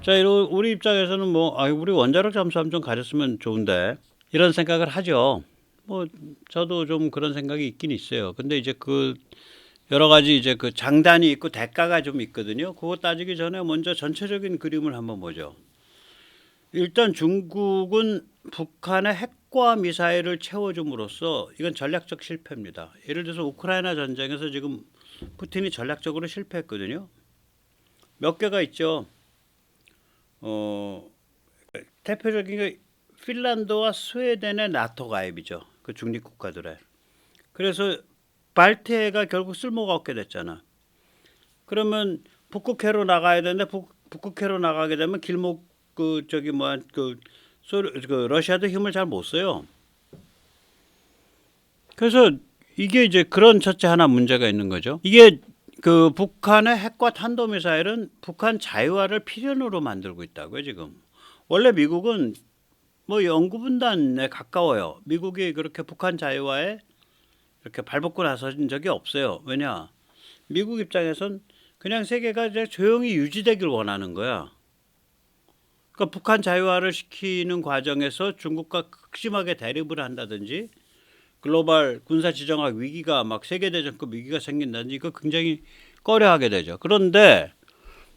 자, 우리 입장에서는 뭐, 우리 원자력 잠수함 좀 가졌으면 좋은데, 이런 생각을 하죠. 뭐, 저도 좀 그런 생각이 있긴 있어요. 근데 이제 여러 가지 이제 그 장단이 있고 대가가 좀 있거든요. 그거 따지기 전에 먼저 전체적인 그림을 한번 보죠. 일단 중국은 북한의 핵과 미사일을 채워줌으로써 이건 전략적 실패입니다. 예를 들어서 우크라이나 전쟁에서 지금 푸틴이 전략적으로 실패했거든요. 몇 개가 있죠. 어, 대표적인 게 핀란드와 스웨덴의 나토 가입이죠. 그 중립 국가들의. 그래서 발트해가 결국 쓸모가 없게 됐잖아. 그러면 북극해로 나가야 되는데 북극해로 나가게 되면 길목 그 저기 뭐야 그 러시아도 힘을 잘 못 써요. 그래서 이게 이제 그런 첫째 하나 문제가 있는 거죠. 이게 그 북한의 핵과 탄도미사일은 북한 자유화를 필연으로 만들고 있다고요, 지금. 원래 미국은 뭐 영구분단에 가까워요. 미국이 그렇게 북한 자유화에 이렇게 발벗고 나선 적이 없어요. 왜냐? 미국 입장에선 그냥 세계가 이제 조용히 유지되길 원하는 거야. 그러니까 북한 자유화를 시키는 과정에서 중국과 극심하게 대립을 한다든지 글로벌 군사 지정학 위기가 막 세계대전급 위기가 생긴다든지 이거 굉장히 꺼려하게 되죠. 그런데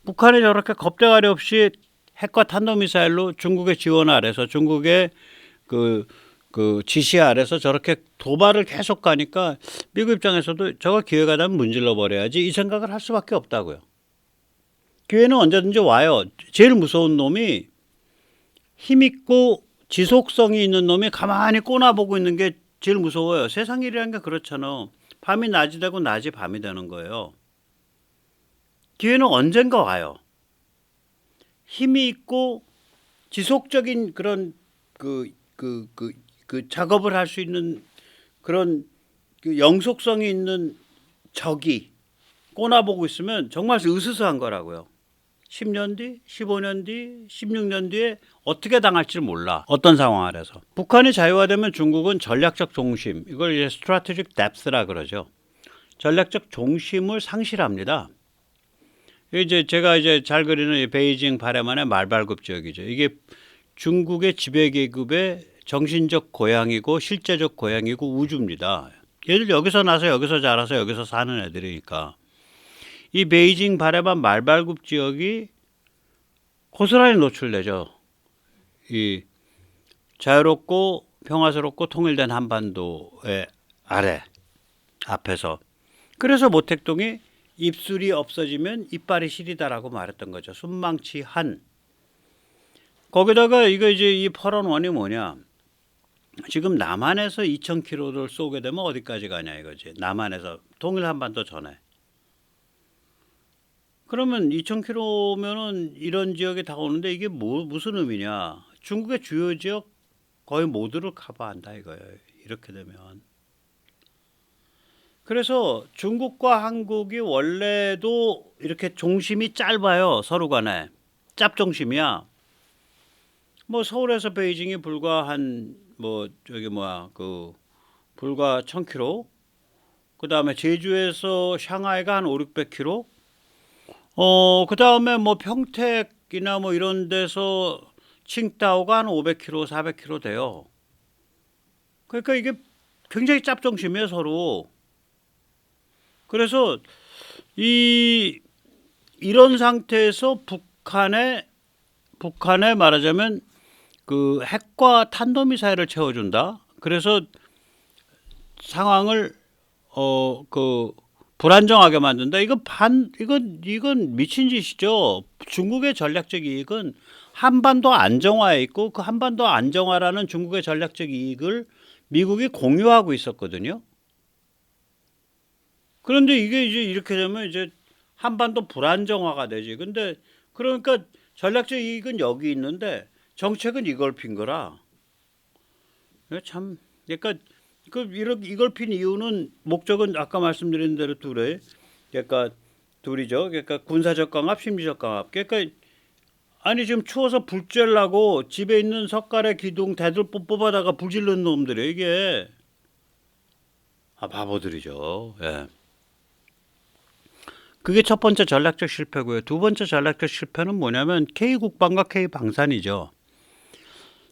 북한이 저렇게 겁대가리 없이 핵과 탄도미사일로 중국의 지원 아래서 중국의 그 지시 아래서 저렇게 도발을 계속 가니까 미국 입장에서도 저거 기회가 되면 문질러 버려야지 이 생각을 할 수밖에 없다고요. 기회는 언제든지 와요. 제일 무서운 놈이 힘있고 지속성이 있는 놈이 가만히 꼬나보고 있는 게 제일 무서워요. 세상 일이라는 게 그렇잖아. 밤이 낮이 되고 낮이 밤이 되는 거예요. 기회는 언젠가 와요. 힘이 있고 지속적인 그런 그 작업을 할 수 있는 그런 그 영속성이 있는 적이 꼬나보고 있으면 정말 으스스한 거라고요. 10년 뒤, 15년 뒤, 16년 뒤에 어떻게 당할지 몰라. 어떤 상황 아래서. 북한이 자유화되면 중국은 전략적 중심, 이걸 이제 strategic depth라 그러죠. 전략적 중심을 상실합니다. 이제 제가 이제 잘 그리는 베이징 바레만의 말발굽 지역이죠. 이게 중국의 지배계급의 정신적 고향이고 실제적 고향이고 우주입니다. 얘들 여기서 나서 여기서 자라서 여기서 사는 애들이니까. 이 베이징 바레만 말발굽 지역이 고스란히 노출되죠. 이 자유롭고 평화스럽고 통일된 한반도의 아래 앞에서. 그래서 모택동이 입술이 없어지면 이빨이 시리다라고 말했던 거죠. 순망치한. 거기다가 이거 이제 이 퍼런원이 뭐냐? 지금 남한에서 2,000km를 쏘게 되면 어디까지 가냐 이거지. 남한에서 통일 한반도 전에. 그러면 2,000km면은 이런 지역에 다가오는데 이게 무슨 의미냐? 중국의 주요 지역 거의 모두를 커버한다 이거예요. 이렇게 되면. 그래서 중국과 한국이 원래도 이렇게 종심이 짧아요. 서로 간에. 짭종심이야. 뭐 서울에서 베이징이 불과 한 뭐 저기 뭐야 불과 1,000km. 그다음에 제주에서 샹하이가 한 5, 600km. 그다음에 뭐 평택이나 뭐 이런 데서 칭다오가 한 500km, 400km 돼요. 그러니까 이게 굉장히 짭종심이에요, 서로. 그래서 이런 상태에서 북한에 말하자면 그 핵과 탄도미사일을 채워준다. 그래서 상황을 불안정하게 만든다. 이건 미친 짓이죠. 중국의 전략적 이익은 한반도 안정화에 있고 그 한반도 안정화라는 중국의 전략적 이익을 미국이 공유하고 있었거든요. 그런데 이게 이제 이렇게 되면 이제 한반도 불안정화가 되지. 근데 그러니까 전략적 이익은 여기 있는데 정책은 이걸 핀 거라. 참, 그러니까 이걸 핀 이유는 목적은 아까 말씀드린 대로 그러니까 둘이죠. 그러니까 군사적 강압, 심리적 강압. 그러니까 아니 지금 추워서 불 쬐려고 집에 있는 석가래 기둥 대들 뽑아다가 불 지르는 놈들이에요. 이게 바보들이죠. 예. 그게 첫 번째 전략적 실패고요. 두 번째 전략적 실패는 뭐냐면 K국방과 K방산이죠.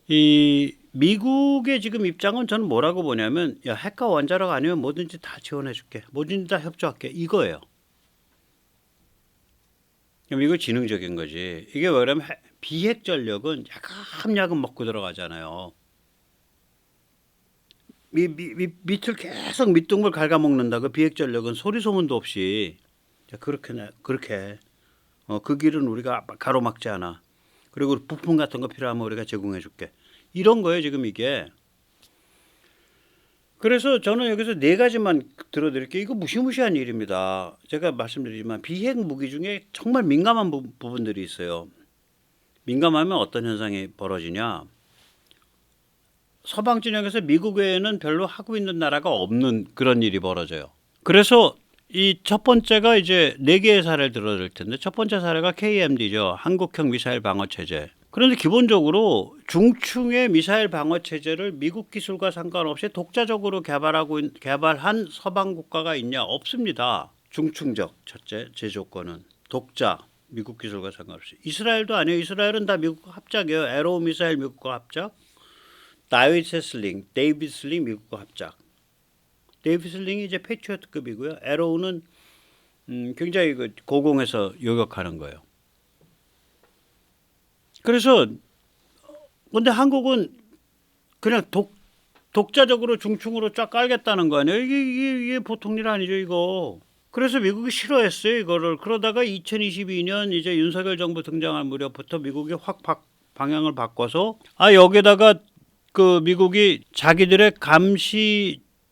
이 미국의 지금 입장은 저는 뭐라고 보냐면, 야, 핵과 원자력 아니면 뭐든지 다 지원해줄게, 뭐든지 다 협조할게, 이거예요. 미국 지능적인 거지. 이게 왜냐면 비핵 전력은 야금야금 먹고 들어가잖아요. 밑을 계속 밑둥을 갉아먹는다. 그 비핵 전력은 소리 소문도 없이. 자, 그렇게 그 길은 우리가 가로막지 않아. 그리고 부품 같은 거 필요하면 우리가 제공해줄게. 이런 거예요 지금 이게. 그래서 저는 여기서 네 가지만 들어드릴게요. 이거 무시무시한 일입니다. 제가 말씀드리지만 비핵 무기 중에 정말 민감한 부분들이 있어요. 민감하면 어떤 현상이 벌어지냐. 서방 진영에서 미국 외에는 별로 하고 있는 나라가 없는 그런 일이 벌어져요. 그래서 이 첫 번째가 이제 네 개의 사례를 들어드릴 텐데, 첫 번째 사례가 KMD죠. 한국형 미사일 방어 체제. 그런데 기본적으로 중충의 미사일 방어 체제를 미국 기술과 상관없이 독자적으로 개발한 서방 국가가 있냐? 없습니다. 중충적 첫째 제조권은 독자, 미국 기술과 상관없이. 이스라엘도 아니에요. 이스라엘은 다 미국과 합작이에요. 에로우 미사일 미국과 합작, 다이비드 슬링 미국과 합작. 데이비드 슬링이 이제 패트리어트급이고요. 에로우는 굉장히 고공에서 요격하는 거예요. 그래서 근데 한국은 그냥 독자적으로 중충으로 쫙 깔겠다는 거 아니에요? 이게 보통 일 아니죠, 이거. 그래서 미국이 싫어했어요, 이거를. 그러다가 2022년 이제 윤석열 정부 등장할 무렵부터 미국이 확 방향을 바꿔서 여기다가 그 미국이 자기들의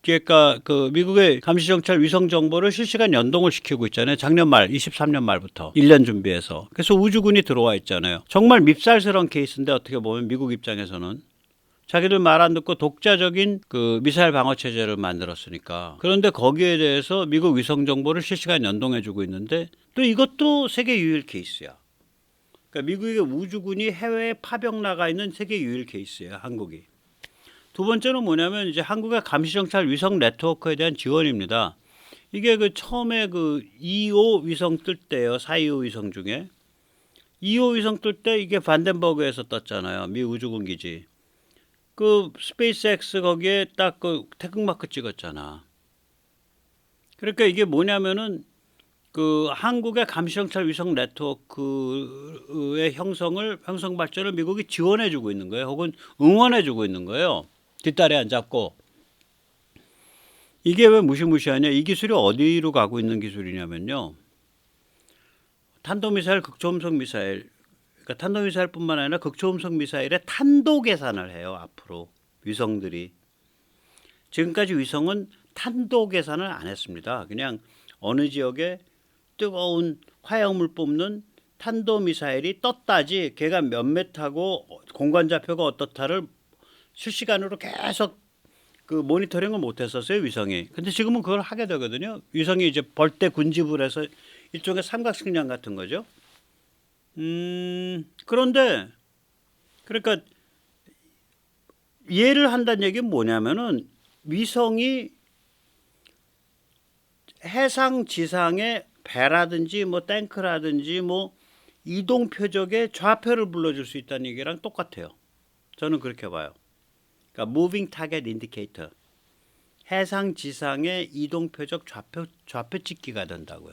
그러니까 그 미국의 감시정찰 위성 정보를 실시간 연동을 시키고 있잖아요. 작년 말 23년 말부터 1년 준비해서. 그래서 우주군이 들어와 있잖아요. 정말 밉살스러운 케이스인데, 어떻게 보면 미국 입장에서는 자기들 말 안 듣고 독자적인 그 미사일 방어 체제를 만들었으니까. 그런데 거기에 대해서 미국 위성 정보를 실시간 연동해주고 있는데, 또 이것도 세계 유일 케이스야. 그러니까 미국의 우주군이 해외에 파병 나가 있는 세계 유일 케이스예요, 한국이. 두 번째는 뭐냐면 이제 한국의 감시정찰 위성 네트워크에 대한 지원입니다. 이게 그 처음에 그 2호 위성 뜰 때요, 425 위성 중에 2호 위성 뜰 때 이게 반덴버그에서 떴잖아요, 미 우주군 기지. 그 스페이스X 거기에 딱 그 태극마크 찍었잖아. 그러니까 이게 뭐냐면은 그 한국의 감시정찰 위성 네트워크의 형성 발전을 미국이 지원해주고 있는 거예요, 혹은 응원해주고 있는 거예요. 뒷다리 안 잡고. 이게 왜 무시무시하냐? 이 기술이 어디로 가고 있는 기술이냐면요, 탄도미사일, 극초음속 미사일, 그러니까 탄도미사일뿐만 아니라 극초음속 미사일의 탄도 계산을 해요. 앞으로 위성들이. 지금까지 위성은 탄도 계산을 안 했습니다. 그냥 어느 지역에 뜨거운 화염을 뿜는 탄도미사일이 떴다지 걔가 몇 메타고 공간 좌표가 어떻다를 실시간으로 계속 그 모니터링을 못 했었어요, 위성이. 근데 지금은 그걸 하게 되거든요. 위성이 이제 벌떼 군집을 해서 일종의 삼각식량 같은 거죠. 그런데 그러니까 이해를 한다는 얘기는 뭐냐면은 위성이 해상 지상의 배라든지 뭐 탱크라든지 뭐 이동 표적의 좌표를 불러줄 수 있다는 얘기랑 똑같아요. 저는 그렇게 봐요. 그러니까 Moving Target Indicator, 해상 지상의 이동 표적 좌표 찍기가 된다고요.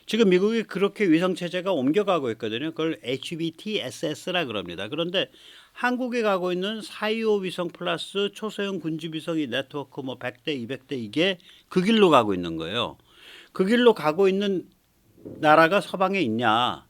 지금 미국이 그렇게 위성 체제가 옮겨가고 있거든요. 그걸 HBTSS라 그럽니다. 그런데 한국이 가고 있는 425 위성 플러스 초소형 군집 위성이 네트워크 뭐 100대, 200대, 이게 그 길로 가고 있는 거예요. 그 길로 가고 있는 나라가 서방에 있냐?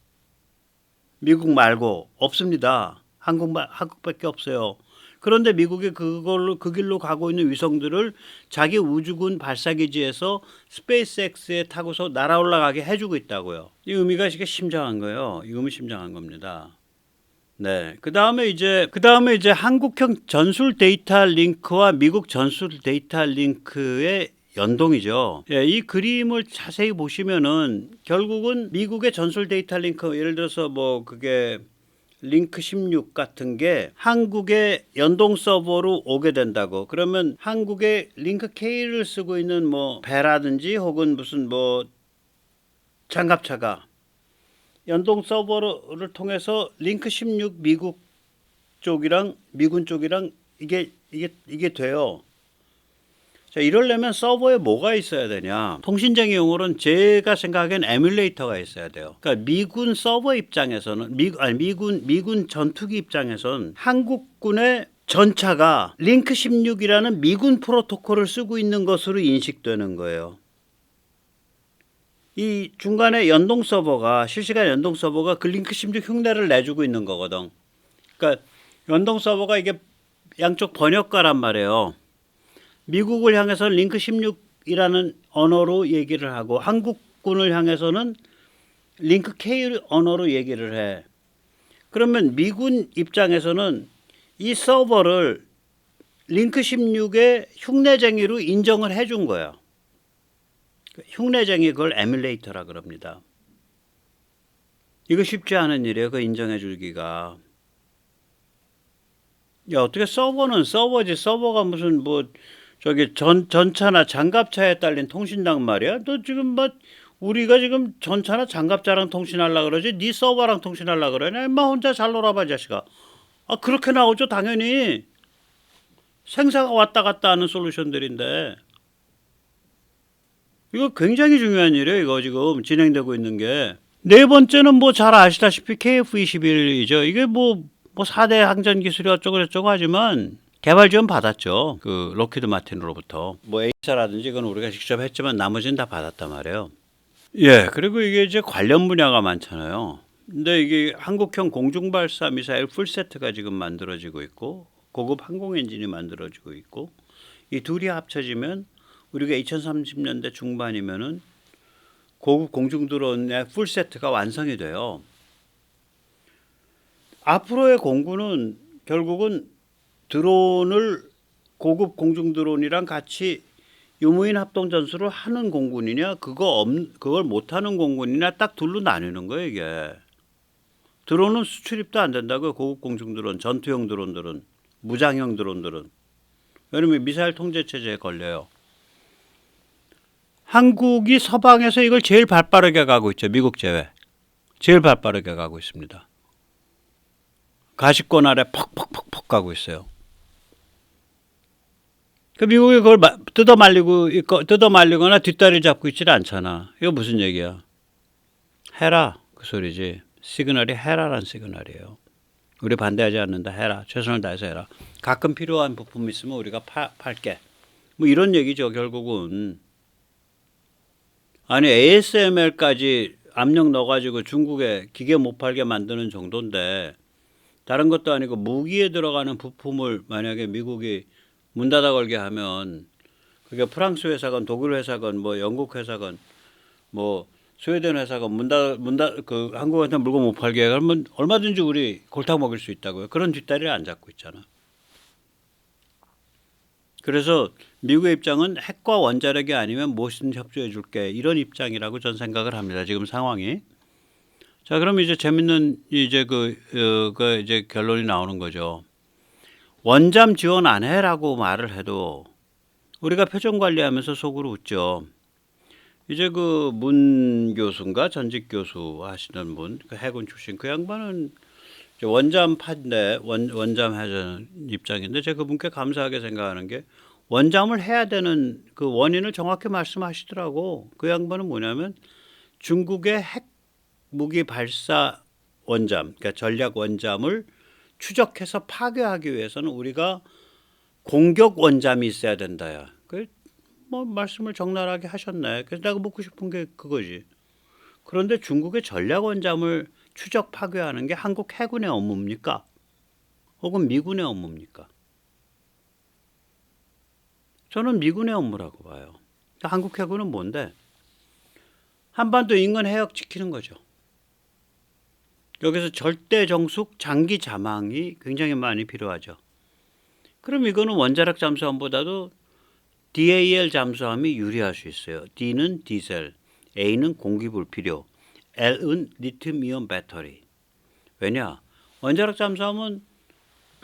미국 말고 없습니다. 한국밖에 없어요. 그런데 미국이 그 길로 가고 있는 위성들을 자기 우주군 발사기지에서 스페이스X에 타고서 날아 올라가게 해주고 있다고요. 이 의미가 이게 심장한 거예요. 이 의미 심장한 겁니다. 네. 그 다음에 이제 한국형 전술 데이터 링크와 미국 전술 데이터 링크의 연동이죠. 예, 이 그림을 자세히 보시면은 결국은 미국의 전술 데이터 링크, 예를 들어서 뭐 그게 링크 16 같은 게 한국의 연동 서버로 오게 된다고. 그러면 한국의 링크 K를 쓰고 있는 뭐 배라든지 혹은 무슨 뭐 장갑차가 연동 서버를 통해서 링크 16 미국 쪽이랑 미군 쪽이랑 이게 돼요. 자, 이러려면 서버에 뭐가 있어야 되냐? 통신적인 용어로는 제가 생각하기엔 에뮬레이터가 있어야 돼요. 그러니까 미군 서버 입장에서는 미군 전투기 입장에서는 한국군의 전차가 링크 16이라는 미군 프로토콜을 쓰고 있는 것으로 인식되는 거예요. 이 중간에 연동 서버가 실시간 연동 서버가 그 링크 16 흉내를 내주고 있는 거거든. 그러니까 연동 서버가 이게 양쪽 번역가란 말이에요. 미국을 향해서는 링크 16이라는 언어로 얘기를 하고 한국군을 향해서는 링크 K 언어로 얘기를 해. 그러면 미군 입장에서는 이 서버를 링크 16의 흉내쟁이로 인정을 해준 거야. 흉내쟁이 그걸 에뮬레이터라 그럽니다. 이거 쉽지 않은 일이에요. 그 인정해 줄기가. 야, 어떻게 서버는 서버지. 서버가 무슨 뭐 저기 전차나 장갑차에 딸린 통신당 말이야. 너 지금 뭐 우리가 지금 전차나 장갑차랑 통신하려 그러지 네 서버랑 통신하려 그러냐. 인마 혼자 잘 놀아봐 자식아. 아, 그렇게 나오죠 당연히. 생사가 왔다 갔다 하는 솔루션들인데 이거 굉장히 중요한 일이에요. 이거 지금 진행되고 있는 게. 네 번째는 뭐 잘 아시다시피 KF-21이죠. 이게 뭐 4대 항전 기술이 어쩌고저쩌고 하지만 개발 지원 받았죠. 그 록히드 마틴으로부터. 뭐 A사라든지 이건 우리가 직접 했지만 나머지는 다 받았단 말이에요. 예, 그리고 이게 이제 관련 분야가 많잖아요. 근데 이게 한국형 공중발사 미사일 풀세트가 지금 만들어지고 있고 고급 항공 엔진이 만들어지고 있고 이 둘이 합쳐지면 우리가 2030년대 중반이면은 고급 공중 드론의 풀세트가 완성이 돼요. 앞으로의 공군은 결국은 드론을 고급 공중 드론이랑 같이 유무인 합동 전술을 하는 공군이냐 그걸 못하는 공군이냐 딱 둘로 나뉘는 거예요. 이게 드론은 수출입도 안 된다고요. 고급 공중 드론, 전투용 드론들은, 무장형 드론들은. 왜냐면 미사일 통제 체제에 걸려요. 한국이 서방에서 이걸 제일 발빠르게 가고 있죠. 미국 제외. 제일 발빠르게 가고 있습니다. 가시권 아래 퍽퍽퍽퍽 가고 있어요. 그 미국이 그걸 뜯어말리거나 뒷다리를 잡고 있질 않잖아. 이거 무슨 얘기야? 해라 그 소리지. 시그널이 해라란 시그널이에요. 우리 반대하지 않는다. 해라. 최선을 다해서 해라. 가끔 필요한 부품 있으면 우리가 팔게. 뭐 이런 얘기죠. 결국은. 아니 ASML까지 압력 넣어가지고 중국에 기계 못 팔게 만드는 정도인데 다른 것도 아니고 무기에 들어가는 부품을 만약에 미국이 문 닫아 걸게 하면 그게 프랑스 회사건 독일 회사건 뭐 영국 회사건 뭐 스웨덴 회사건 그 한국한테 물건 못 팔게 하면 얼마든지 우리 골탕 먹일 수 있다고요. 그런 뒷다리를 안 잡고 있잖아. 그래서 미국의 입장은 핵과 원자력이 아니면 무엇이든 협조해 줄게 이런 입장이라고 전 생각을 합니다. 지금 상황이. 자, 그럼 이제 재밌는 이제 이제 결론이 나오는 거죠. 원잠 지원 안 해라고 말을 해도 우리가 표정 관리하면서 속으로 웃죠. 이제 그 문 교수인가 전직 교수 하시는 분, 그 해군 출신 그 양반은 원잠파인데 원잠 하자는 입장인데 제가 그분께 감사하게 생각하는 게 원잠을 해야 되는 그 원인을 정확히 말씀하시더라고. 그 양반은 뭐냐면 중국의 핵 무기 발사 원잠, 그러니까 전략 원잠을 추적해서 파괴하기 위해서는 우리가 공격 원잠이 있어야 된다야. 그 뭐 말씀을 적나라하게 하셨네. 그래서 내가 묻고 싶은 게 그거지. 그런데 중국의 전략 원잠을 추적 파괴하는 게 한국 해군의 업무입니까? 혹은 미군의 업무입니까? 저는 미군의 업무라고 봐요. 한국 해군은 뭔데? 한반도 인근 해역 지키는 거죠. 여기서 절대 정숙 장기 자망이 굉장히 많이 필요하죠. 그럼 이거는 원자력 잠수함보다도 DAL 잠수함이 유리할 수 있어요. D는 디젤, A는 공기 불필요, L은 리튬 이온 배터리. 왜냐? 원자력 잠수함은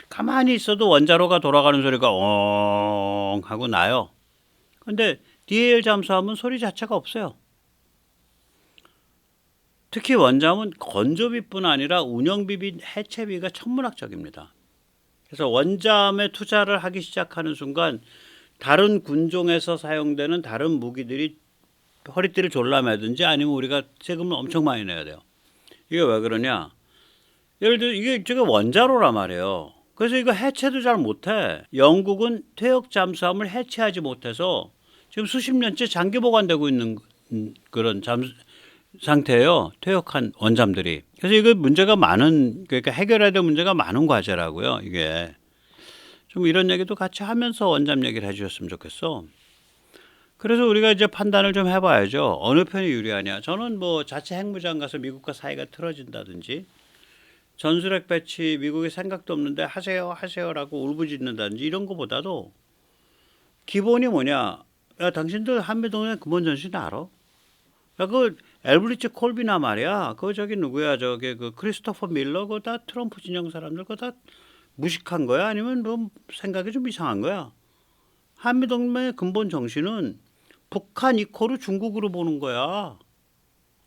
가만히 있어도 원자로가 돌아가는 소리가 엉 하고 나요. 근데 DAL 잠수함은 소리 자체가 없어요. 특히 원잠은 건조비뿐 아니라 운영비비 해체비가 천문학적입니다. 그래서 원잠에 투자를 하기 시작하는 순간 다른 군종에서 사용되는 다른 무기들이 허리띠를 졸라매든지 아니면 우리가 세금을 엄청 많이 내야 돼요. 이게 왜 그러냐? 예를 들어 이게 저게 원자로란 말이에요. 그래서 이거 해체도 잘 못해. 영국은 퇴역 잠수함을 해체하지 못해서 지금 수십 년째 장기 보관되고 있는 그런 상태예요. 퇴역한 원잠들이. 그래서 이거 문제가 많은, 그러니까 해결해야 될 문제가 많은 과제라고요. 이게 좀 이런 얘기도 같이 하면서 원잠 얘기를 해주셨으면 좋겠어. 그래서 우리가 이제 판단을 좀 해봐야죠. 어느 편이 유리하냐. 저는 뭐 자체 핵무장 가서 미국과 사이가 틀어진다든지 전술핵 배치 미국이 생각도 없는데 하세요라고 울부짖는다든지 이런 거보다도 기본이 뭐냐. 야, 당신들 한미동맹 근본 정신 알아? 야, 그 엘브리츠 콜비나 말이야. 그 저기 누구야? 저기 그 크리스토퍼 밀러 그거 다 트럼프 진영 사람들 그거 다 무식한 거야? 아니면 뭐 생각이 좀 이상한 거야? 한미동맹의 근본 정신은 북한 이코르 중국으로 보는 거야.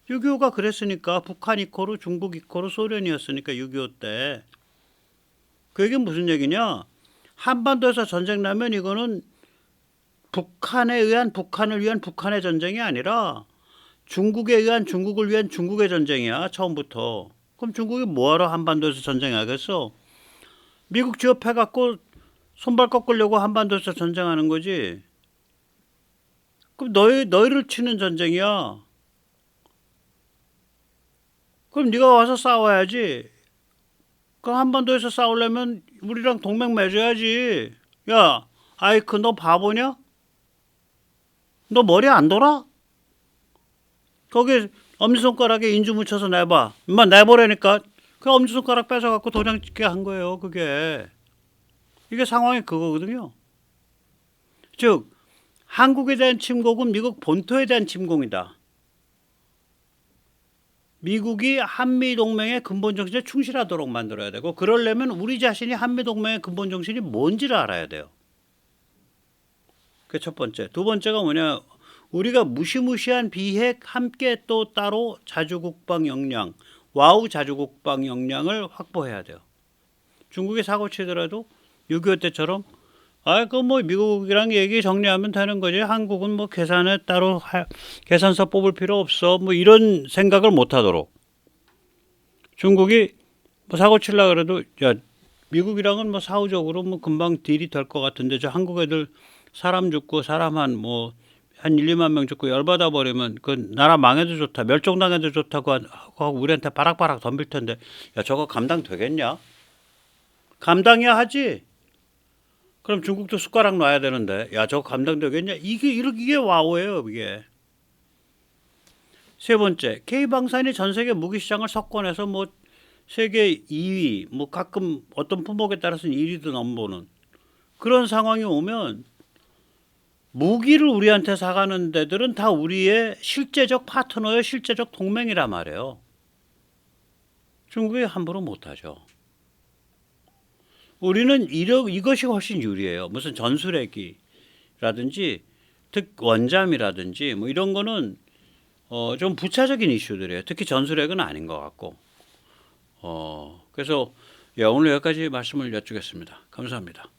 6.25가 그랬으니까 북한 이코르 중국 이코르 소련이었으니까 6.25 때. 그게 무슨 얘기냐? 한반도에서 전쟁 나면 이거는 북한을 위한 북한의 전쟁이 아니라 중국에 의한 중국을 위한 중국의 전쟁이야. 처음부터. 그럼 중국이 뭐하러 한반도에서 전쟁하겠어? 미국 지원해갖고 손발 꺾으려고 한반도에서 전쟁하는 거지. 그럼 너희를 치는 전쟁이야. 그럼 네가 와서 싸워야지. 그럼 한반도에서 싸우려면 우리랑 동맹 맺어야지. 야, 아이크 너 바보냐? 너 머리 안 돌아? 거기 엄지손가락에 인주 묻혀서 내봐. 임마 내보라니까. 그 엄지손가락 뺏어갖고 도장 찍게 한 거예요. 그게. 이게 상황이 그거거든요. 즉 한국에 대한 침공은 미국 본토에 대한 침공이다. 미국이 한미동맹의 근본 정신에 충실하도록 만들어야 되고 그러려면 우리 자신이 한미동맹의 근본 정신이 뭔지를 알아야 돼요. 그게 첫 번째. 두 번째가 뭐냐. 우리가 무시무시한 비핵 함께 또 따로 자주국방 역량, 와우 자주국방 역량을 확보해야 돼요. 중국이 사고 치더라도 6.25 때처럼 그 뭐 미국이랑 얘기 정리하면 되는 거지. 한국은 뭐 계산에 따로 계산서 뽑을 필요 없어. 뭐 이런 생각을 못 하도록. 중국이 뭐 사고 칠라 그래도 야, 미국이랑은 뭐 사후적으로 뭐 금방 딜이 될 것 같은데 저 한국 애들 사람 죽고 사람 한 1, 2만 명 죽고 열받아 버리면 그 나라 망해도 좋다. 멸종당해도 좋다고 하고 우리한테 바락바락 덤빌 텐데 야, 저거 감당 되겠냐? 감당해야 하지. 그럼 중국도 숟가락 놔야 되는데 야, 저거 감당되겠냐? 이게 와우예요. 이게. 세 번째, K방산이 전 세계 무기 시장을 석권해서 뭐 세계 2위, 뭐 가끔 어떤 품목에 따라서는 1위도 넘보는 그런 상황이 오면 무기를 우리한테 사가는 데들은 다 우리의 실제적 파트너의 실제적 동맹이란 말이에요. 중국이 함부로 못하죠. 우리는 이것이 훨씬 유리해요. 무슨 전술핵이라든지 원잠이라든지 뭐 이런 거는 좀 부차적인 이슈들이에요. 특히 전술핵은 아닌 것 같고. 그래서 오늘 여기까지 말씀을 여쭙겠습니다. 감사합니다.